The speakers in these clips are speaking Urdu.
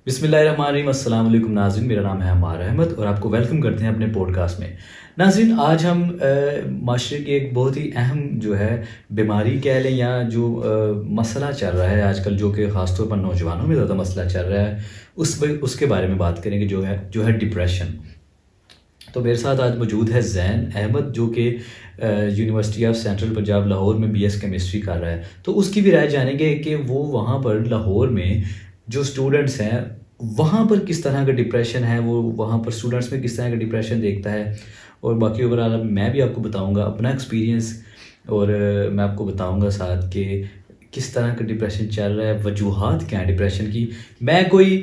بسم اللہ الرحمن الرحیم. السلام علیکم ناظرین, میرا نام ہے عمار احمد اور آپ کو ویلکم کرتے ہیں اپنے پوڈ کاسٹ میں. ناظرین, آج ہم معاشرے کی ایک بہت ہی اہم جو ہے بیماری کہہ لیں یا جو مسئلہ چل رہا ہے آج کل, جو کہ خاص طور پر نوجوانوں میں زیادہ مسئلہ چل رہا ہے, اس کے بارے میں بات کریں گے, جو ہے ڈپریشن. تو میرے ساتھ آج موجود ہے زین احمد, جو کہ university of central Punjab Lahore میں BS کیمسٹری کر رہا ہے. تو اس کی بھی رائے جانیں گے کہ وہ وہاں پر لاہور میں جو اسٹوڈنٹس ہیں وہاں پر کس طرح کا ڈپریشن ہے, وہ وہاں پر اسٹوڈنٹس میں کس طرح کا ڈپریشن دیکھتا ہے. اور باقی اوورآل میں بھی آپ کو بتاؤں گا اپنا ایکسپیرینس, اور میں آپ کو بتاؤں گا ساتھ کہ کس طرح کا ڈپریشن چل رہا ہے, وجوہات کیا ہیں ڈپریشن کی. میں کوئی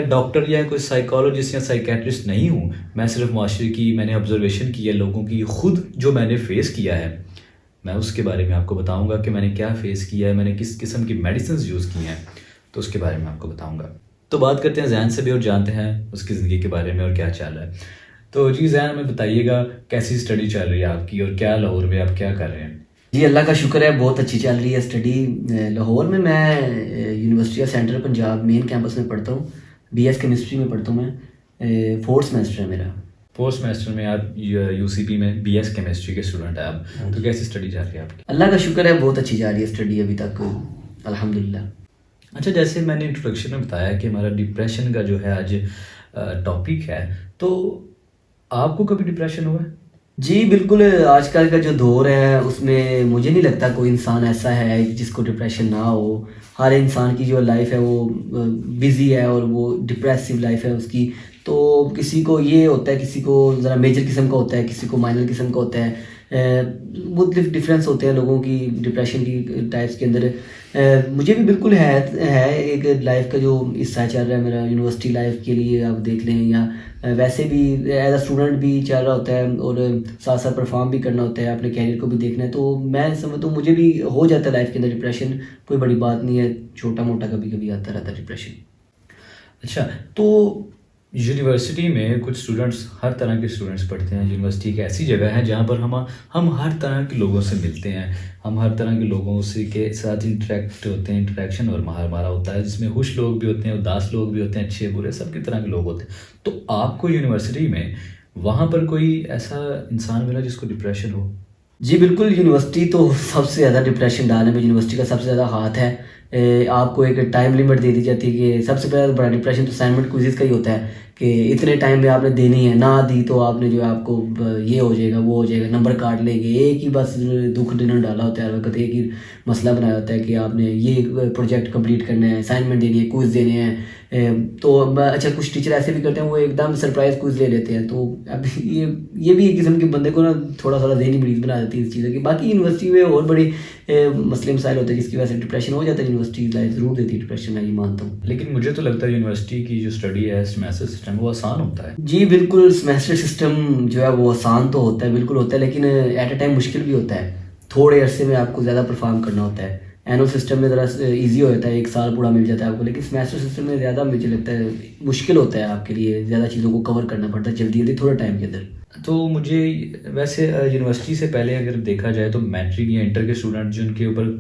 ڈاکٹر یا کوئی سائیکالوجسٹ یا سائیکیٹرسٹ نہیں ہوں, میں صرف معاشرے کی میں نے آبزرویشن کی ہے, لوگوں کی خود جو میں نے فیس کیا ہے, میں اس کے بارے میں آپ کو بتاؤں گا کہ میں نے کیا فیس کیا ہے, میں نے کس قسم کی میڈیسنز یوز کی ہیں, تو اس کے بارے میں آپ کو بتاؤں گا. تو بات کرتے ہیں زین سے بھی اور جانتے ہیں اس کی زندگی کے بارے میں اور کیا چل رہا ہے. تو جی زین, ہمیں بتائیے گا کیسی اسٹڈی چل رہی ہے آپ کی, اور کیا لاہور میں آپ کیا کر رہے ہیں؟ جی اللہ کا شکر ہے, بہت اچھی چل رہی ہے اسٹڈی لاہور میں. میں university of central Punjab main campus میں پڑھتا ہوں, BS کیمسٹری میں پڑھتا ہوں. میں 4th سیمسٹر ہے میرا. 4th سیمسٹر میں آپ UCP میں BS کیمسٹری کے اسٹوڈنٹ ہیں آپ, تو کیسی اسٹڈی چل رہی ہے آپ کی؟ اللہ کا شکر ہے, بہت اچھی جا رہی ہے اسٹڈی ابھی تک, الحمدللہ. اچھا, جیسے میں نے انٹروڈکشن میں بتایا کہ ہمارا ڈپریشن کا جو ہے آج ٹاپک ہے, تو آپ کو کبھی ڈپریشن ہوا ہے؟ جی بالکل, آج کل کا جو دور ہے اس میں مجھے نہیں لگتا کوئی انسان ایسا ہے جس کو ڈپریشن نہ ہو. ہر انسان کی جو لائف ہے وہ بزی ہے اور وہ ڈپریسو لائف ہے اس کی. تو کسی کو یہ ہوتا ہے, کسی کو ذرا میجر قسم کا ہوتا ہے, کسی کو مائنر قسم کا ہوتا ہے. مختلف ڈفرینس ہوتے ہیں لوگوں کی ڈپریشن کی ٹائپس کے اندر. مجھے بھی بالکل ہے ایک لائف کا جو حصہ چل رہا ہے میرا یونیورسٹی لائف کے لیے آپ دیکھ لیں, یا ویسے بھی ایز اے اسٹوڈنٹ بھی چل رہا ہوتا ہے, اور ساتھ ساتھ پرفارم بھی کرنا ہوتا ہے, اپنے کیریئر کو بھی دیکھنا ہے. تو میں سمجھتا ہوں مجھے بھی ہو جاتا ہے لائف کے اندر ڈپریشن, کوئی بڑی بات نہیں ہے, چھوٹا موٹا کبھی کبھی آتا رہتا ہے ڈپریشن. اچھا, تو یونیورسٹی میں کچھ اسٹوڈنٹس, ہر طرح کے اسٹوڈنٹس پڑھتے ہیں. یونیورسٹی ایک ایسی جگہ ہے جہاں پر ہم ہر طرح کے لوگوں سے ملتے ہیں, ہم ہر طرح کے لوگوں سے کے ساتھ انٹریکٹ ہوتے ہیں, انٹریکشن اور ہمارا ہوتا ہے, جس میں خوش لوگ بھی ہوتے ہیں, اداس لوگ بھی ہوتے ہیں, اچھے برے سب کی طرح کے لوگ ہوتے ہیں. تو آپ کو یونیورسٹی میں وہاں پر کوئی ایسا انسان ملا جس کو ڈپریشن ہو؟ جی بالکل, یونیورسٹی تو سب سے زیادہ ڈپریشن ڈالنے میں یونیورسٹی کا سب سے زیادہ ہاتھ ہے. آپ کو ایک ٹائم لمٹ دے دی جاتی ہے کہ سب سے پہلے بڑا ڈپریشن تو اسائنمنٹ کوئزز کا ہی ہوتا ہے کہ اتنے ٹائم میں آپ نے دینی ہے, نہ دی تو آپ نے جو ہے آپ کو یہ ہو جائے گا, وہ ہو جائے گا, نمبر کاٹ لیں گے. ایک ہی بس دکھ ڈنر ڈالا ہوتا ہے ہر وقت, ایک ہی مسئلہ بنایا ہوتا ہے کہ آپ نے یہ پروجیکٹ کمپلیٹ کرنا ہے, اسائنمنٹ دینی ہے, کوئز دینے ہیں. تو اچھا, کچھ ٹیچر ایسے بھی کرتے ہیں وہ ایک دم سرپرائز کوئز لے لیتے ہیں. تو اب یہ بھی ایک قسم کے بندے کو نا تھوڑا سا ذہنی مریض بنا دیتی ہے اس چیزیں کی. باقی یونیورسٹی میں اور بڑے مسئلے مسائل ہوتے ہیں جس کی وجہ سے ڈپریشن ہو جاتا ہے. یونیورسٹی لائف ضرور دیتی ہے ڈپریشن, میں یہ مانتا ہوں. لیکن مجھے تو لگتا ہے یونیورسٹی کی جو اسٹڈی ہے, سیمیسٹر سسٹم, وہ آسان ہوتا ہے. جی بالکل, سیمیسٹر سسٹم جو ہے وہ آسان تو ہوتا ہے, بالکل ہوتا ہے, لیکن ایٹ اے ٹائم مشکل بھی ہوتا ہے. تھوڑے عرصے میں آپ کو زیادہ پرفارم کرنا ہوتا ہے. اینول سسٹم میں ذرا ایزی ہو جاتا ہے, ایک سال پورا مل جاتا ہے آپ کو, لیکن سیمیسٹر سسٹم میں زیادہ مجھے لگتا ہے مشکل ہوتا ہے آپ کے لیے, زیادہ چیزوں کو کور کرنا پڑتا ہے جلدی تھوڑے ٹائم کے اندر. تو مجھے ویسے یونیورسٹی سے پہلے اگر دیکھا جائے تو میٹرک یا انٹر کے اسٹوڈنٹ جن کے اوپر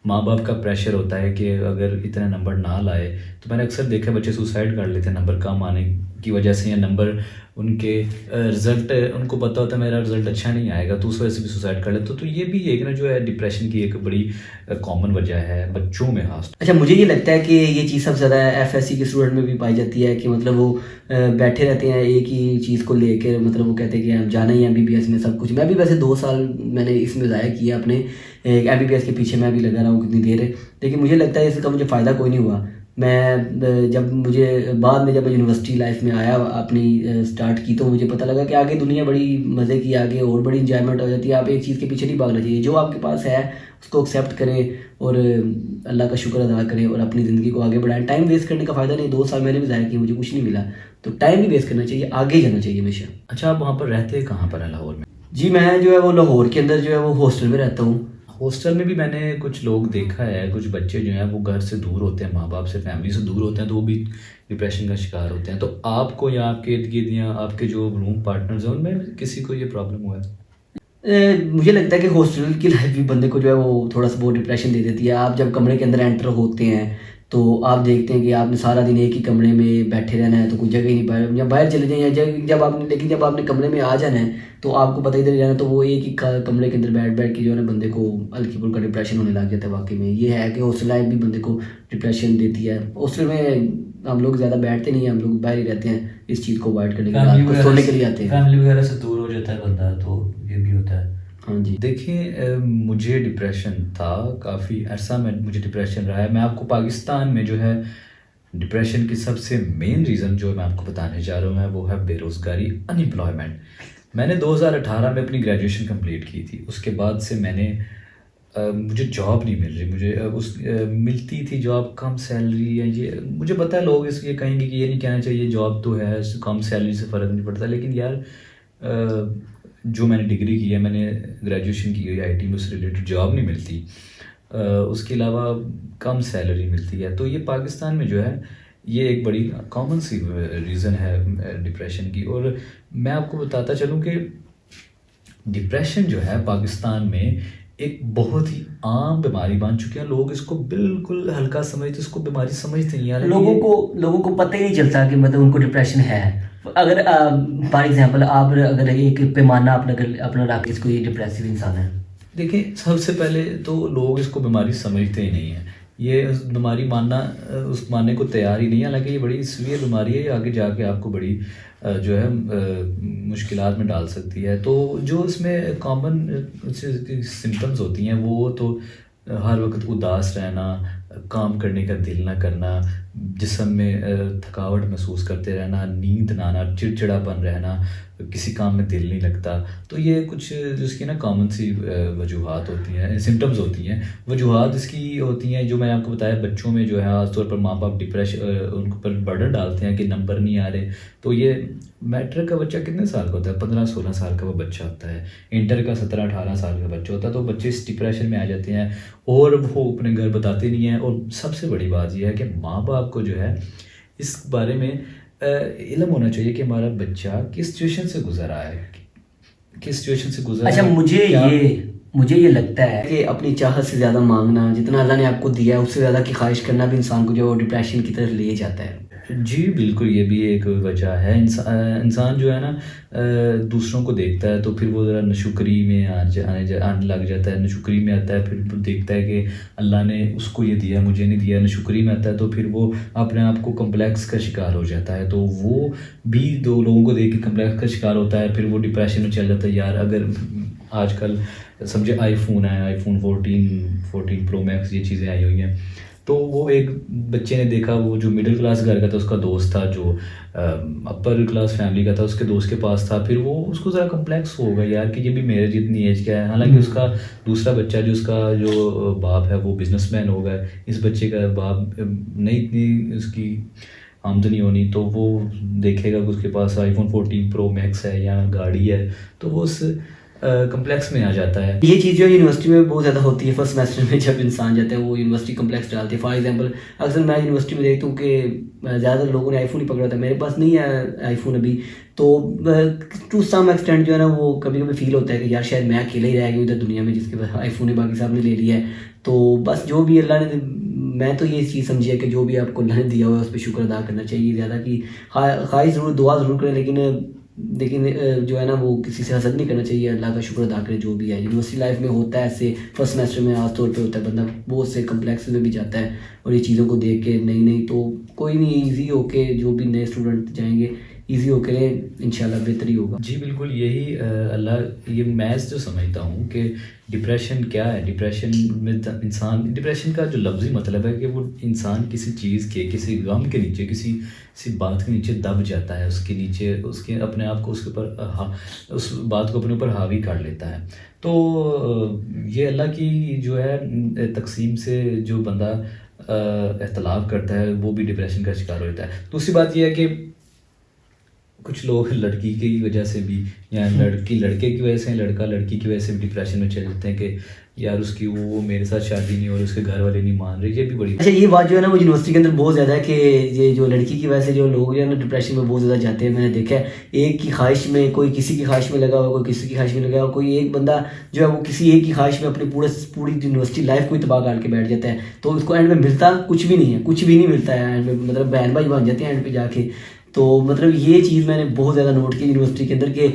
ماں باپ کا پریشر ہوتا ہے کہ اگر اتنے نمبر نہ لائے, تو میں نے اکثر دیکھا بچے سوسائڈ کر لیتے ہیں نمبر کم آنے کی وجہ سے, یا نمبر ان کے رزلٹ, ان کو پتہ ہوتا ہے میرا رزلٹ اچھا نہیں آئے گا, تو اس وجہ سے بھی سوسائڈ کر لیتے. تو یہ بھی ایک نا جو ہے ڈپریشن کی ایک بڑی کامن وجہ ہے بچوں میں خاص. اچھا, مجھے یہ لگتا ہے کہ یہ چیز سب سے زیادہ FSC کے اسٹوڈنٹ میں بھی پائی جاتی ہے کہ مطلب وہ بیٹھے رہتے ہیں ایک ہی چیز کو لے کے, مطلب وہ کہتے ہیں کہ ہم جانا ہی MBBS میں سب کچھ. میں بھی ویسے 2 سال میں نے اس میں ضائع کیا اپنے, MBBS کے پیچھے میں بھی لگا رہا ہوں کتنی دیر ہے, لیکن مجھے لگتا ہے اس کا مجھے فائدہ کوئی نہیں ہوا. میں جب مجھے بعد میں جب یونیورسٹی لائف میں آیا اپنی اسٹارٹ کی, تو مجھے پتہ لگا کہ آگے دنیا بڑی مزے کی, آگے اور بڑی انجوائمنٹ ہو جاتی ہے. آپ ایک چیز کے پیچھے نہیں بھاگنا چاہیے, جو آپ کے پاس ہے اس کو ایکسیپٹ کریں اور اللہ کا شکر ادا کریں اور اپنی زندگی کو آگے بڑھائیں. ٹائم ویسٹ کرنے کا فائدہ نہیں. 2 سال میں نے بھی ضائع کیا, مجھے کچھ نہیں ملا, تو ٹائم نہیں ویسٹ کرنا چاہیے, آگے جانا چاہیے ہمیشہ. اچھا, آپ وہاں پر رہتے کہاں پر ہیں لاہور میں؟ جی میں جو ہے وہ لاہور کے اندر جو ہے وہ ہاسٹل میں رہتا ہوں. ہاسٹل میں بھی میں نے کچھ لوگ دیکھا ہے, کچھ بچے جو ہیں وہ گھر سے دور ہوتے ہیں, ماں باپ سے, فیملی سے دور ہوتے ہیں, تو وہ بھی ڈپریشن کا شکار ہوتے ہیں. تو آپ کو یا آپ کے ارد گرد یا آپ کے جو روم پارٹنرز ہیں ان میں کسی کو یہ پرابلم ہوا ہے؟ مجھے لگتا ہے کہ ہاسٹل کی لائف بھی بندے کو جو ہے وہ تھوڑا سا بہت ڈپریشن دے دیتی ہے. آپ جب کمرے کے اندر انٹر ہوتے ہیں تو آپ دیکھتے ہیں کہ آپ نے سارا دن ایک ہی کمرے میں بیٹھے رہنا ہے تو کوئی جگہ ہی نہیں باہر، یا باہر چلے جائیں یا جب آپ نے کمرے میں آ جانا ہے تو آپ کو پتہ ادھر ہی رہنا، تو وہ ایک ہی کمرے کے اندر بیٹھ کے جو ہے نا بندے کو ہلکی پھلکا ڈپریشن ہونے لگ جاتا ہے. واقعی میں یہ ہے کہ ہاسٹل لائف بھی بندے کو ڈپریشن دیتی ہے. ہاسٹل میں ہم لوگ زیادہ بیٹھتے نہیں ہیں، ہم لوگ باہر ہی رہتے ہیں اس چیز کو اوائڈ کرنے کے لیے، رات کو سونے کے لیے آتے ہیں. فیملی وغیرہ سے دور ہو جاتا ہے بندہ، تو یہ بھی ہوتا ہے. ہاں جی. دیکھیں مجھے ڈپریشن تھا، کافی عرصہ میں مجھے ڈپریشن رہا ہے. میں آپ کو پاکستان میں جو ہے ڈپریشن کی سب سے مین ریزن جو میں آپ کو بتانے جا رہا ہوں وہ ہے بے روزگاری، ان امپلائمنٹ. میں نے 2018 میں اپنی گریجویشن کمپلیٹ کی تھی. اس کے بعد سے میں نے مجھے جاب نہیں مل رہی. مجھے ملتی تھی جاب کم سیلری، یا یہ مجھے پتہ ہے لوگ اس لیے کہیں گے کہ یہ نہیں کہنا چاہیے جاب تو ہے، کم سیلری سے فرق نہیں پڑتا، لیکن یار جو میں نے ڈگری کی ہے، میں نے گریجویشن کی ہوئی IT میں، اس سے ریلیٹڈ جاب نہیں ملتی. اس کے علاوہ کم سیلری ملتی ہے. تو یہ پاکستان میں جو ہے یہ ایک بڑی کامن سی ریزن ہے ڈپریشن کی. اور میں آپ کو بتاتا چلوں کہ ڈپریشن جو ہے پاکستان میں ایک بہت ہی عام بیماری بن چکی ہے. لوگ اس کو بالکل ہلکا سمجھتے، اس کو بیماری سمجھتے نہیں ہیں. لوگوں کو پتہ ہی نہیں چلتا کہ مطلب ان کو ڈپریشن ہے. اگر فار ایگزامپل آپ اگر ایک پیمانہ اپنا رکھ کے اس کو، یہ ڈپریسو انسان ہے. دیکھیں سب سے پہلے تو لوگ اس کو بیماری سمجھتے ہی نہیں ہیں. یہ بیماری ماننا، اس ماننے کو تیار ہی نہیں ہے. حالانکہ یہ بڑی سویئر بیماری ہے، یہ آگے جا کے آپ کو بڑی جو ہے مشکلات میں ڈال سکتی ہے. تو جو اس میں کامن سمٹمز ہوتی ہیں وہ تو ہر وقت اداس رہنا، کام کرنے کا دل نہ کرنا، جسم میں تھکاوٹ محسوس کرتے رہنا، نیند نہ آنا، چڑچڑاپن رہنا، کسی کام میں دل نہیں لگتا. تو یہ کچھ جس کی نا کامن سی وجوہات ہوتی ہیں، سمٹمز ہوتی ہیں. وجوہات اس کی ہوتی ہیں جو میں نے آپ کو بتایا. بچوں میں جو ہے خاص طور پر ماں باپ ڈپریشن ان پر برڈن ڈالتے ہیں کہ نمبر نہیں آ رہے. تو یہ میٹرک کا بچہ کتنے سال کا ہوتا ہے؟ 15-16 سال کا وہ بچہ ہوتا ہے. انٹر کا 17-18 سال کا بچہ ہوتا ہے. تو بچے اس ڈپریشن میں آ جاتے ہیں اور وہ اپنے گھر بتاتے نہیں ہیں. اور سب سے بڑی بات یہ ہے کہ ماں باپ کو جو ہے اس بارے میں علم ہونا چاہیے کہ ہمارا بچہ کس سچویشن سے گزر رہا ہے، کس سچویشن سے گزر رہا ہے. اچھا، مجھے یہ لگتا ہے کہ اپنی چاہت سے زیادہ مانگنا، جتنا اللہ نے آپ کو دیا ہے اس سے زیادہ کی خواہش کرنا بھی انسان کو جو ڈپریشن کی طرف لے جاتا ہے. جی بالکل، یہ بھی ایک وجہ ہے. انسان جو ہے نا دوسروں کو دیکھتا ہے تو پھر وہ ذرا نشکری میں آنے لگ جاتا ہے. نشکری میں آتا ہے، پھر دیکھتا ہے کہ اللہ نے اس کو یہ دیا مجھے نہیں دیا. نشکری میں آتا ہے تو پھر وہ اپنے آپ کو کمپلیکس کا شکار ہو جاتا ہے. تو وہ بھی دو لوگوں کو دیکھ کے کمپلیکس کا شکار ہوتا ہے. پھر وہ ڈپریشن میں چل جاتا ہے. یار اگر آج کل سمجھے آئی فون ہے، آئی فون 14 پرو میکس، یہ چیزیں آئی ہوئی ہیں. تو وہ ایک بچے نے دیکھا، وہ جو مڈل کلاس گھر کا تھا، اس کا دوست تھا جو اپر کلاس فیملی کا تھا، اس کے دوست کے پاس تھا. پھر وہ اس کو ذرا کمپلیکس ہو گیا یار کہ یہ بھی میرے جتنی ایج کا ہے. حالانکہ اس کا دوسرا بچہ جو اس کا جو باپ ہے وہ بزنس مین ہوگا، اس بچے کا باپ نہیں اتنی اس کی آمدنی ہونی. تو وہ دیکھے گا کہ اس کے پاس آئی فون 14 پرو میکس ہے یا گاڑی ہے، تو وہ اس کمپلیکس میں آ جاتا ہے. یہ چیز جو یونیورسٹی میں بہت زیادہ ہوتی ہے. فرسٹ سیمسٹر میں جب انسان جاتا ہے وہ یونیورسٹی کمپلیکس ڈالتے ہیں. فار ایگزامپل اکثر میں یونیورسٹی میں دیکھتا ہوں کہ زیادہ تر لوگوں نے آئی فون ہی پکڑا ہوتا ہے. میرے پاس نہیں ہے آئی فون ابھی، تو ٹو سم ایکسٹینٹ جو ہے نا وہ کبھی کبھی فیل ہوتا ہے کہ یار شاید میں اکیلا ہی رہ گیا ادھر دنیا میں جس کے پاس آئی فون ہے، باقی صاحب نے لے لیا ہے. تو بس جو بھی اللہ نے، میں تو یہ چیز سمجھی ہے کہ جو بھی آپ کو اللہ نے دیا ہوا ہے اس پہ شکر ادا کرنا چاہیے. زیادہ کی خواہش ضرور، دعا ضرور کریں، لیکن جو ہے نا وہ کسی سے حسد نہیں کرنا چاہیے. اللہ کا شکر ادا کرے جو بھی ہے. یونیورسٹی لائف میں ہوتا ہے ایسے، فرسٹ سیمسٹر میں خاص طور پہ ہوتا ہے، بندہ بہت سے کمپلیکس میں بھی جاتا ہے اور یہ چیزوں کو دیکھ کے نہیں تو کوئی نہیں، ایزی ہو کے جو بھی نئے اسٹوڈنٹ جائیں گے ایزی ہو کے انشاءاللہ بہتر ہی ہوگا. جی بالکل، یہی اللہ یہ میں جو سمجھتا ہوں کہ ڈپریشن کیا ہے. ڈپریشن میں انسان، ڈپریشن کا جو لفظی مطلب ہے کہ وہ انسان کسی چیز کے، کسی غم کے نیچے، کسی بات کے نیچے دب جاتا ہے، اس کے نیچے اس کے اپنے آپ کو اس کے اوپر، اس بات کو اپنے اوپر حاوی کر لیتا ہے. تو یہ اللہ کی جو ہے تقسیم سے جو بندہ اختلاف کرتا ہے وہ بھی ڈپریشن کا شکار ہوتا ہے. دوسری بات یہ ہے کہ کچھ لوگ لڑکی کی وجہ سے بھی، یا لڑکی لڑکے کی وجہ سے، لڑکا لڑکی کی وجہ سے بھی ڈپریشن میں چلے جاتے ہیں کہ یار اس کی وہ میرے ساتھ شادی نہیں ہو رہی, اس کے گھر والے نہیں مان رہے, یہ بھی بڑی اچھا یہ بات جو ہے نا وہ یونیورسٹی کے اندر بہت زیادہ ہے کہ یہ جو لڑکی کی وجہ سے جو لوگ جو ہے نا ڈپریشن میں بہت زیادہ جاتے ہیں. میں نے دیکھا ہے ایک کی خواہش میں, کوئی کسی کی خواہش میں لگا ہوا, کوئی کسی کی خواہش میں لگا ہوا, کوئی ایک بندہ جو ہے وہ کسی ایک کی خواہش میں اپنی پوری یونیورسٹی لائف کو ہی تباہ کر کے بیٹھ جاتا ہے, تو اس کو اینڈ میں ملتا کچھ بھی نہیں ہے, کچھ بھی نہیں ملتا ہے اینڈ میں, مطلب بہن بھائی بن جاتے ہیں اینڈ پہ جا کے. تو مطلب یہ چیز میں نے بہت زیادہ نوٹ کی یونیورسٹی کے اندر کہ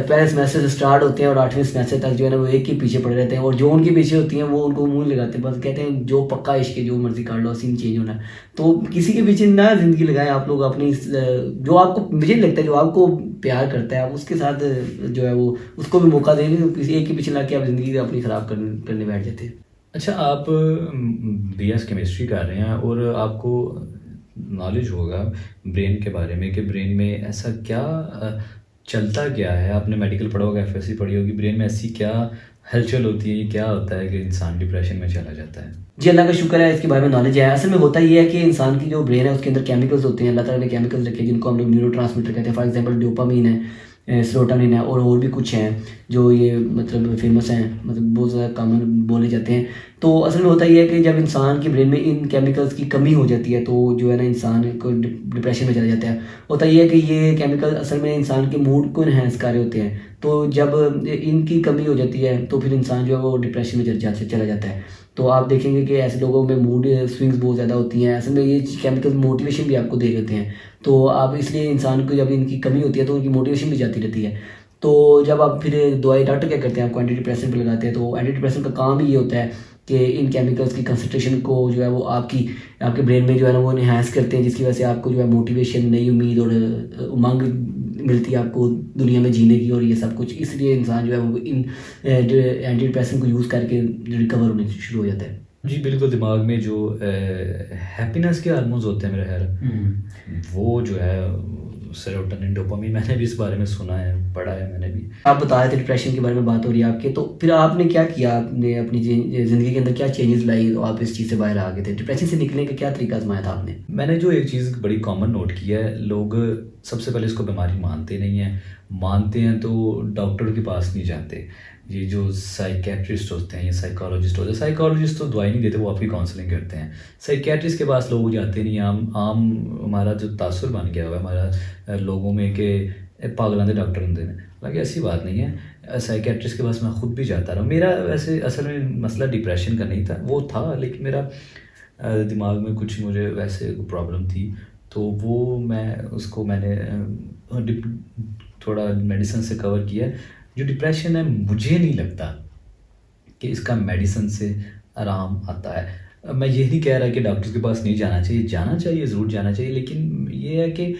پہلے سیمسٹر اسٹارٹ ہوتے ہیں اور 8ویں سیمسٹر تک جو ہے نا وہ ایک کے پیچھے پڑے رہتے ہیں, اور جو ان کے پیچھے ہوتی ہیں وہ ان کو منہ لگاتے ہیں, بس کہتے ہیں جو پکا عشق ہے جو مرضی کر لو, سین چینج ہونا ہے. تو کسی کے پیچھے نہ زندگی لگائیں آپ لوگ, اپنی جو آپ کو, مجھے نہیں لگتا ہے جو آپ کو پیار کرتا ہے آپ اس کے ساتھ جو ہے وہ اس کو بھی موقع دیں گے, کسی ایک کے پیچھے لگ کے آپ زندگی اپنی خراب کرنے بیٹھ جاتے ہیں. اچھا آپ بی ایس کیمسٹری کر رہے ہیں اور آپ کو نالج ہوگا برین کے بارے میں کہ برین میں ایسا کیا چلتا کیا ہے, آپ نے میڈیکل پڑھا ہوگا, ایف ایس سی پڑھی ہوگی, برین میں ایسی کیا ہلچل ہوتی ہے, یہ کیا ہوتا ہے کہ انسان ڈپریشن میں چلا جاتا ہے؟ جی اللہ کا شکر ہے اس کے بارے میں نالج ہے. اصل میں ہوتا یہ ہے کہ انسان کی جو برین ہے اس کے اندر کیمیکلز ہوتے ہیں, اللہ تعالیٰ نے کیمیکلز رکھے جن کو ہم لوگ نیورو ٹرانسمیٹر کہتے ہیں. فار ایگزامپل ڈوپامین ہے, سیروٹونین ہے, اور بھی کچھ ہیں جو یہ مطلب فیمس ہیں, مطلب بہت زیادہ کامن بولے جاتے ہیں. تو اصل میں ہوتا یہ ہے کہ جب انسان کی برین میں ان کیمیکلز کی کمی ہو جاتی ہے تو جو ہے نا انسان کو ڈپریشن میں چلا جاتا ہے. ہوتا یہ ہے کہ یہ کیمیکل اصل میں انسان کے موڈ کو انہینس کر رہے ہوتے ہیں, تو جب ان کی کمی ہو جاتی ہے تو پھر انسان جو ہے وہ ڈپریشن میں چلا جاتا ہے. تو آپ دیکھیں گے کہ ایسے لوگوں میں موڈ سوئنگز بہت زیادہ ہوتی ہیں. اصل میں یہ کیمیکل موٹیویشن بھی آپ کو دے دیتے ہیں, تو آپ اس لیے انسان کو جب ان کی کمی ہوتی ہے تو ان کی موٹیویشن بھی جاتی رہتی ہے. تو جب آپ پھر دوائی ڈاکٹر کیا کرتے ہیں, آپ کو اینٹی ڈپریسنٹ پہ لگاتے ہیں. تو اینٹی ڈپریسنٹ کا کام ہی یہ ہوتا ہے کہ ان کیمیکلز کی کنسنٹریشن کو جو ہے وہ آپ کے برین میں جو ہے نا وہ انہینس کرتے ہیں, جس کی وجہ سے آپ کو جو ہے موٹیویشن, نئی امید اور امنگ ملتی ہے آپ کو دنیا میں جینے کی, اور یہ سب کچھ. اس لیے انسان جو ہے وہ ان اینٹی ڈپریسنٹ کو یوز کر کے ریکور ہونے شروع ہو جاتا ہے. جی بالکل, دماغ میں جو ہیپینس کے ہارمونز ہوتے ہیں میرا خیال وہ جو ہے سیروٹونین, ڈوپامین, میں نے بھی اس بارے میں سنا ہے, پڑھا ہے میں نے بھی. آپ بتا رہے تھے ڈپریشن کے بارے میں بات ہو رہی ہے آپ کے, تو پھر آپ نے کیا کیا, آپ نے اپنی زندگی کے اندر کیا چینجز لائی, تو آپ اس چیز سے باہر آ گئے تھے؟ ڈپریشن سے نکلنے کا کیا طریقہ آزمایا تھا آپ نے؟ میں نے جو ایک چیز بڑی کامن نوٹ کی ہے, لوگ سب سے پہلے اس کو بیماری مانتے نہیں ہیں, مانتے ہیں تو ڈاکٹر کے پاس نہیں جاتے. یہ جو سائیکیٹرسٹ ہوتے ہیں یا سائیکالوجسٹ ہوتے ہیں, سائیکالوجسٹ تو دوائی نہیں دیتے, وہ آپ کی کاؤنسلنگ کرتے ہیں. سائیکیٹرسٹ کے پاس لوگ جاتے نہیں. عام ہمارا جو تاثر بن گیا ہوا ہے ہمارا لوگوں میں کہ پاگلوں کے ڈاکٹر ہوتے ہیں, حالانکہ ایسی بات نہیں ہے. سائیکیٹرسٹ کے پاس میں خود بھی جاتا رہا. میرا ویسے اصل میں مسئلہ ڈپریشن کا نہیں تھا, وہ تھا لیکن میرا دماغ میں کچھ مجھے ویسے پرابلم تھی, تو وہ میں نے تھوڑا میڈیسن سے کور کیا. جو ڈپریشن ہے مجھے نہیں لگتا کہ اس کا میڈیسن سے آرام آتا ہے. میں یہ نہیں کہہ رہا کہ ڈاکٹر کے پاس نہیں جانا چاہیے, ضرور جانا چاہیے, لیکن یہ ہے کہ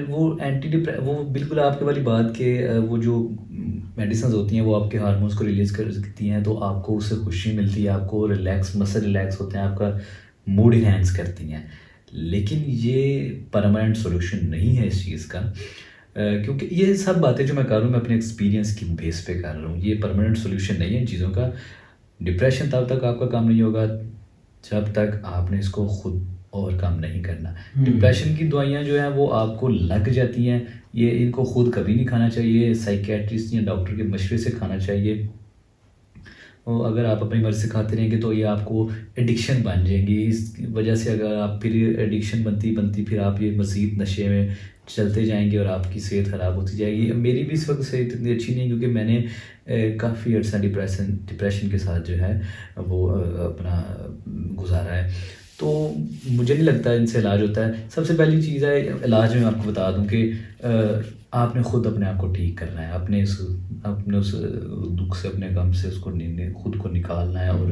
وہ بالکل آپ کے والی بات کہ وہ جو میڈیسنز ہوتی ہیں وہ آپ کے ہارمونس کو ریلیز کر سکتی ہیں, تو آپ کو اس سے خوشی ملتی ہے, آپ کو مسل ریلیکس ہوتے ہیں, آپ کا موڈ انہینس کرتی ہیں. لیکن یہ پرماننٹ سولوشن نہیں ہے اس چیز کا, کیونکہ یہ سب باتیں جو میں کر رہا ہوں میں اپنے ایکسپیرینس کی بیس پہ کر رہا ہوں. یہ پرماننٹ سولوشن نہیں ہے ان چیزوں کا. ڈپریشن تب تک آپ کا کام نہیں ہوگا جب تک آپ نے اس کو خود اوور کم نہیں کرنا. ڈپریشن کی دوائیاں جو ہیں وہ آپ کو لگ جاتی ہیں, یہ ان کو خود کبھی نہیں کھانا چاہیے, سائیکیٹرسٹ یا ڈاکٹر کے مشورے سے کھانا چاہیے. اور اگر آپ اپنی مرضی سے کھاتے رہیں گے تو یہ آپ کو ایڈکشن بن جائیں گی. اس وجہ سے اگر آپ پھر ایڈکشن بنتی پھر آپ یہ مزید نشے میں چلتے جائیں گے اور آپ کی صحت خراب ہوتی جائے گی. میری بھی اس وقت صحت اتنی اچھی نہیں, کیونکہ میں نے کافی عرصہ ڈپریشن کے ساتھ جو ہے وہ اپنا گزارا ہے. تو مجھے نہیں لگتا ان سے علاج ہوتا ہے. سب سے پہلی چیز ہے علاج میں آپ کو بتا دوں کہ آپ نے خود اپنے آپ کو ٹھیک کرنا ہے, اپنے اس دکھ سے, اپنے غم سے اس کو خود کو نکالنا ہے اور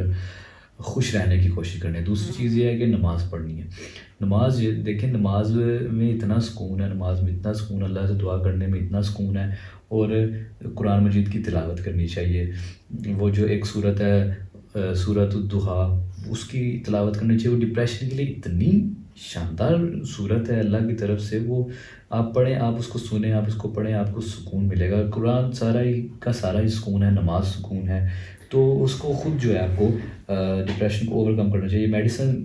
خوش رہنے کی کوشش کرنی ہے. دوسری چیز یہ ہے کہ نماز پڑھنی ہے. نماز دیکھیں, نماز میں اتنا سکون ہے, نماز میں اتنا سکون, اللہ سے دعا کرنے میں اتنا سکون ہے, اور قرآن مجید کی تلاوت کرنی چاہیے. وہ جو ایک صورت ہے سورۃ الضحیٰ, اس کی تلاوت کرنی چاہیے. وہ ڈپریشن کے لیے اتنی شاندار صورت ہے اللہ کی طرف سے, وہ آپ پڑھیں, آپ اس کو سنیں, آپ اس کو پڑھیں, آپ کو سکون ملے گا. قرآن سارا ہی سکون ہے, نماز سکون ہے. تو اس کو خود جو ہے آپ کو ڈپریشن کو اوور کم کرنا چاہیے. میڈیسن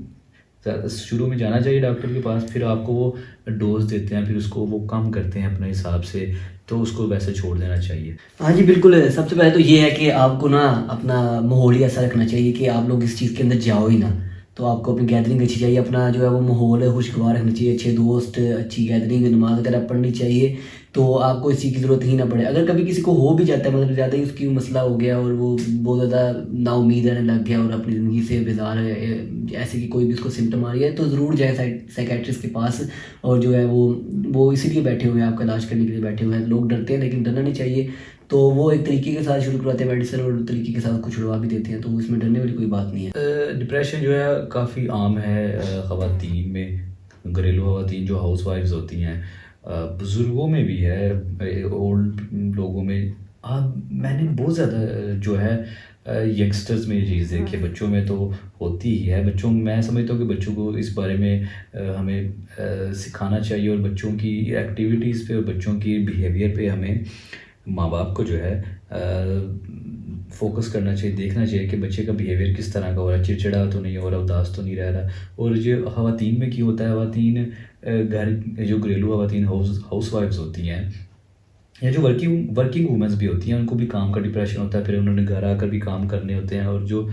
شروع میں جانا چاہیے ڈاکٹر کے پاس، پھر آپ کو وہ ڈوز دیتے ہیں، پھر اس کو وہ کم کرتے ہیں اپنے حساب سے، تو اس کو ویسے چھوڑ دینا چاہیے. ہاں جی بالکل. سب سے پہلے تو یہ ہے کہ آپ کو نا اپنا ماحول ہی ایسا رکھنا چاہیے کہ آپ لوگ اس چیز کے اندر جاؤ ہی نہ. تو آپ کو اپنی گیدرنگ اچھی چاہیے، اپنا جو ہے وہ ماحول خوشگوار رکھنا چاہیے، اچھے دوست، اچھی گیدرنگ، نماز وغیرہ پڑھنی چاہیے، تو آپ کو اس چیز کی ضرورت ہی نہ پڑے. اگر کبھی کسی کو ہو بھی جاتا ہے، مطلب زیادہ ہی اس کی مسئلہ ہو گیا اور وہ بہت زیادہ نا امید رہنے لگ گیا اور اپنی زندگی سے بیزار ہے، ایسے کہ کوئی بھی اس کو سمٹم آ رہی ہے، تو ضرور جائے سائیکیٹرسٹ کے پاس. اور جو ہے وہ اسی لیے بیٹھے ہوئے ہیں، آپ کا علاج کرنے کے لیے بیٹھے ہوئے ہیں. لوگ ڈرتے ہیں لیکن ڈرنا نہیں چاہیے. تو وہ ایک طریقے کے ساتھ شروع کرواتے ہیں میڈیسن، اور طریقے کے ساتھ کو چھڑوا بھی دیتے ہیں، تو اس میں ڈرنے والی کوئی بات نہیں ہے. ڈپریشن جو ہے کافی عام ہے خواتین میں، گھریلو خواتین جو ہاؤس وائفز ہوتی ہیں، بزرگوں میں بھی ہے، اولڈ لوگوں میں. میں نے بہت زیادہ جو ہے ینگسٹرز میں یہ چیز دیکھی، بچوں میں تو ہوتی ہی ہے. بچوں میں سمجھتا ہوں کہ بچوں کو اس بارے میں ہمیں سکھانا چاہیے، اور بچوں کی ایکٹیویٹیز پہ اور بچوں کی بیہیویئر پہ ہمیں ماں باپ کو جو ہے فوکس کرنا چاہیے، دیکھنا چاہیے کہ بچے کا بیہیویئر کس طرح کا ہو رہا ہے، چڑچڑا تو نہیں ہو رہا، اداس تو نہیں رہ رہا. اور جو خواتین میں کیا ہوتا ہے، خواتین گھر جو گھریلو خواتین ہاؤس وائفز ہوتی ہیں، یا جو ورکنگ وومنس بھی ہوتی ہیں، ان کو بھی کام کا ڈپریشن ہوتا ہے، پھر انہوں نے گھر آ کر بھی کام کرنے ہوتے ہیں. اور جو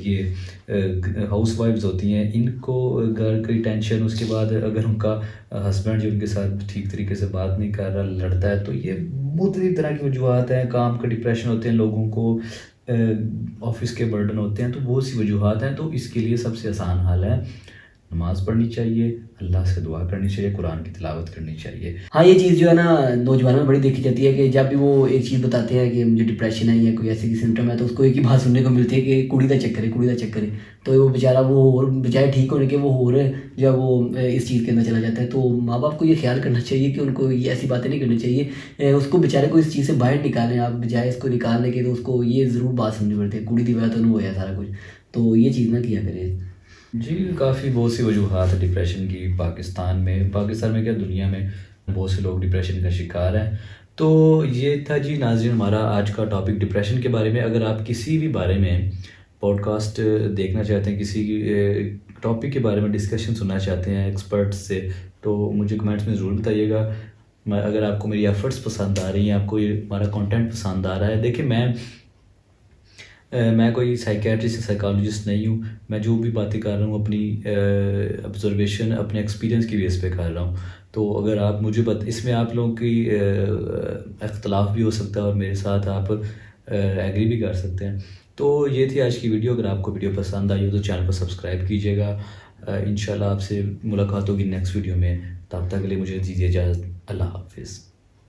یہ ہاؤس وائفز ہوتی ہیں، ان کو گھر کی ٹینشن، اس کے بعد اگر ان کا ہسبینڈ جو ان کے ساتھ ٹھیک طریقے سے بات نہیں کر رہا، لڑتا ہے، تو یہ مختلف طرح کی وجوہات ہیں. کام کا ڈپریشن ہوتے ہیں لوگوں کو، آفس کے برڈن ہوتے ہیں، تو بہت سی وجوہات ہیں. تو اس کے لیے سب سے آسان حل ہے نماز پڑھنی چاہیے، اللہ سے دعا کرنی چاہیے، قرآن کی تلاوت کرنی چاہیے. ہاں یہ چیز جو ہے نا نوجوانوں میں بڑی دیکھی جاتی ہے کہ جب بھی وہ ایک چیز بتاتے ہیں کہ مجھے ڈپریشن ہے یا کوئی ایسی کی سمٹم ہے، تو اس کو ایک ہی بات سننے کو ملتی ہے کہ کڑی دا چکر ہے، کڑی دا چکر ہے. تو وہ بیچارہ وہ اور بجائے ٹھیک ہونے کے وہ اور جب وہ اس چیز کے اندر چلا جاتا ہے. تو ماں باپ کو یہ خیال کرنا چاہیے کہ ان کو یہ ایسی باتیں نہیں کرنی چاہیے، اس کو بیچارے کو اس چیز سے باہر نکالیں. آپ بجائے اس کو نکالنے کے تو اس کو یہ ضرور بات سننی پڑتی ہے، کڑی دی وجہ تو نہیں ہوا سارا کچھ. تو یہ چیز نہ کیا کرے. جی کافی بہت سی وجوہات ہیں ڈپریشن کی پاکستان میں کیا دنیا میں بہت سے لوگ ڈپریشن کا شکار ہیں. تو یہ تھا جی ناظرین ہمارا آج کا ٹاپک ڈپریشن کے بارے میں. اگر آپ کسی بھی بارے میں پوڈ کاسٹ دیکھنا چاہتے ہیں، کسی ٹاپک کے بارے میں ڈسکشن سننا چاہتے ہیں ایکسپرٹس سے، تو مجھے کمنٹس میں ضرور بتائیے گا. اگر آپ کو میری ایفرٹس پسند آ رہی ہیں، آپ کو یہ ہمارا کانٹینٹ پسند آ رہا ہے، دیکھیں میں کوئی سائیکیٹرسٹ یا سائیکالوجسٹ نہیں ہوں. میں جو بھی باتیں کر رہا ہوں اپنی آبزرویشن، اپنے ایکسپیرینس کی بیس پہ کر رہا ہوں. تو اگر آپ مجھے اس میں آپ لوگوں کی اختلاف بھی ہو سکتا ہے، اور میرے ساتھ آپ ایگری بھی کر سکتے ہیں. تو یہ تھی آج کی ویڈیو. اگر آپ کو ویڈیو پسند آئی ہو تو چینل کو سبسکرائب کیجیے گا. انشاءاللہ آپ سے ملاقات ہوگی نیکسٹ ویڈیو میں. تب تک کے لیے مجھے دیجیے اجازت. اللہ حافظ.